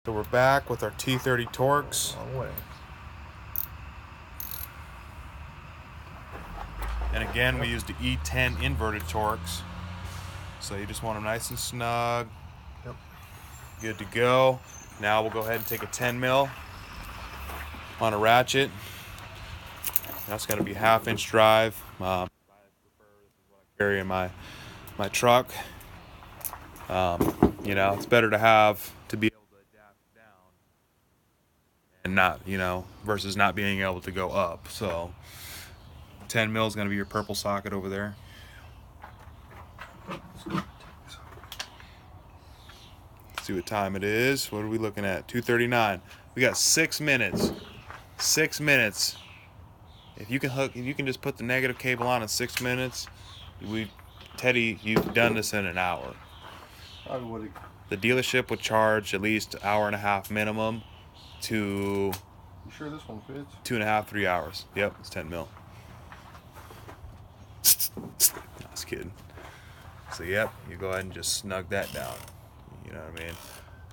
So we're back with our T30 Torx. Long way. And again, we used the E10 inverted Torx. So you just want them nice and snug. Yep. Good to go. Now we'll go ahead and take a 10 mil on a ratchet. That's going to be 1/2 inch drive. Carry in my truck. You know, it's better to have to be able to adapt down and not, you know, versus not being able to go up. So 10 mil is going to be your purple socket over there. Let's see what time it is. What are we looking at? 2:39. We got 6 minutes. 6 minutes. If you can just put the negative cable on in 6 minutes, Teddy, you've done this in an hour. The dealership would charge at least an hour and a half minimum to. You sure this one fits? 2.5, 3 hours. Yep, it's 10 mil. I was kidding. So yep, you go ahead and just snug that down. You know what I mean?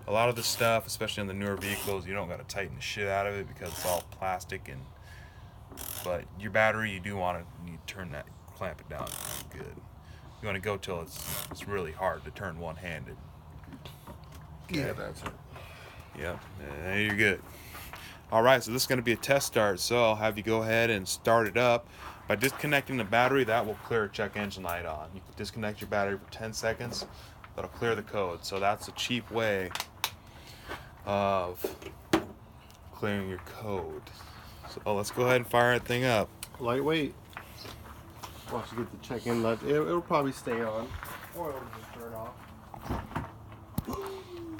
A lot of this stuff, especially on the newer vehicles, you don't got to tighten the shit out of it because it's all plastic but your battery, you do want to turn that, clamp it down good. You want to go till it's really hard to turn one-handed. Okay. Yeah, that's it. Yep, and you're good. All right, so this is going to be a test start. So I'll have you go ahead and start it up. By disconnecting the battery, that will clear a check engine light on. You can disconnect your battery for 10 seconds. That'll clear the code. So that's a cheap way of clearing your code. So let's go ahead and fire that thing up. Lightweight. Once you get the check in light, it'll probably stay on, or it'll just turn off.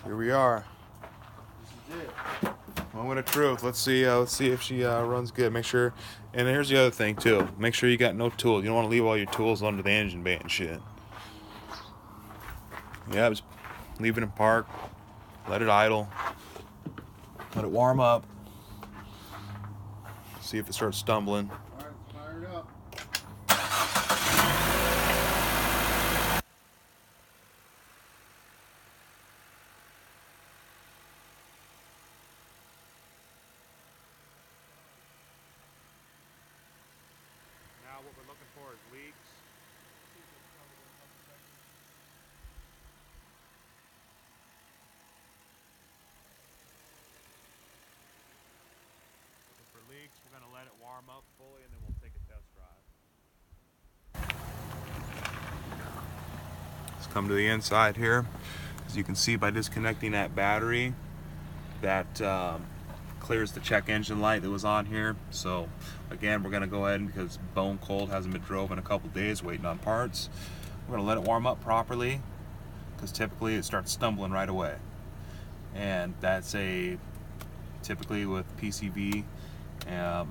Here we are. This is it. Moment of truth. Let's see if she runs good. Make sure. And here's the other thing too. Make sure you got no tools. You don't want to leave all your tools under the engine bay and shit. Yeah, just leave it in park. Let it idle. Let it warm up. See if it starts stumbling. All right, fire it up. Now what we're looking for is leaks. Looking for leaks. We're going to let it warm up fully and then we'll take a test drive. Let's come to the inside here. As you can see by disconnecting that battery, that clears the check engine light that was on here. So again, we're going to go ahead and, because bone cold, hasn't been drove in a couple days, waiting on parts, we're going to let it warm up properly, because typically it starts stumbling right away. And that's typically with PCV,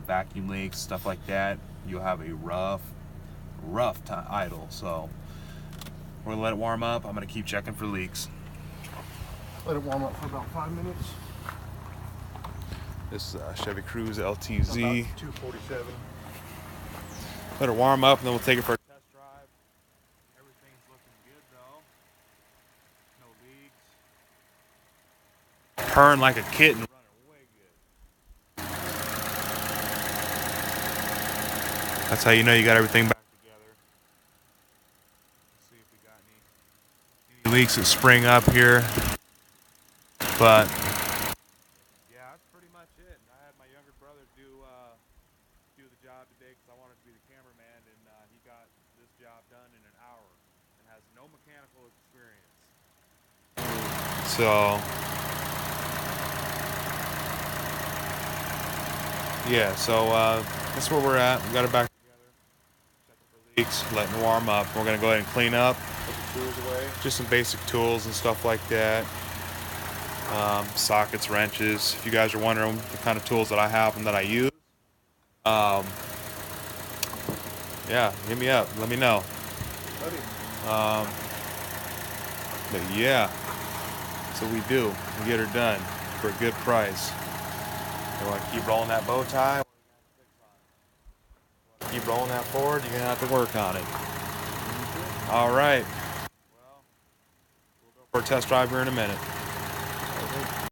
vacuum leaks, stuff like that, you'll have a rough time idle. So we're going to let it warm up. I'm going to keep checking for leaks. Let it warm up for about 5 minutes. This Chevy Cruze LTZ. About 247. Let it warm up and then we'll take it for a test drive. Everything's looking good though. No leaks. Purring like a kitten. Running way good. That's how you know you got everything back together. Let's see if we got any leaks that spring up here. But yeah, that's pretty much it. I had my younger brother do the job today because I wanted to be the cameraman, and he got this job done in an hour and has no mechanical experience. So yeah, so that's where we're at. We got it back together. Checking for leaks, letting it warm up. We're gonna go ahead and clean up. Put the tools away. Just some basic tools and stuff like that. Sockets, wrenches. If you guys are wondering the kind of tools that I have and that I use, yeah, hit me up. Let me know. But yeah, so we do. We get her done for a good price. You want to keep rolling that bow tie? Keep rolling that forward. You're gonna have to work on it. All right. Well, we'll go for a test drive here in a minute.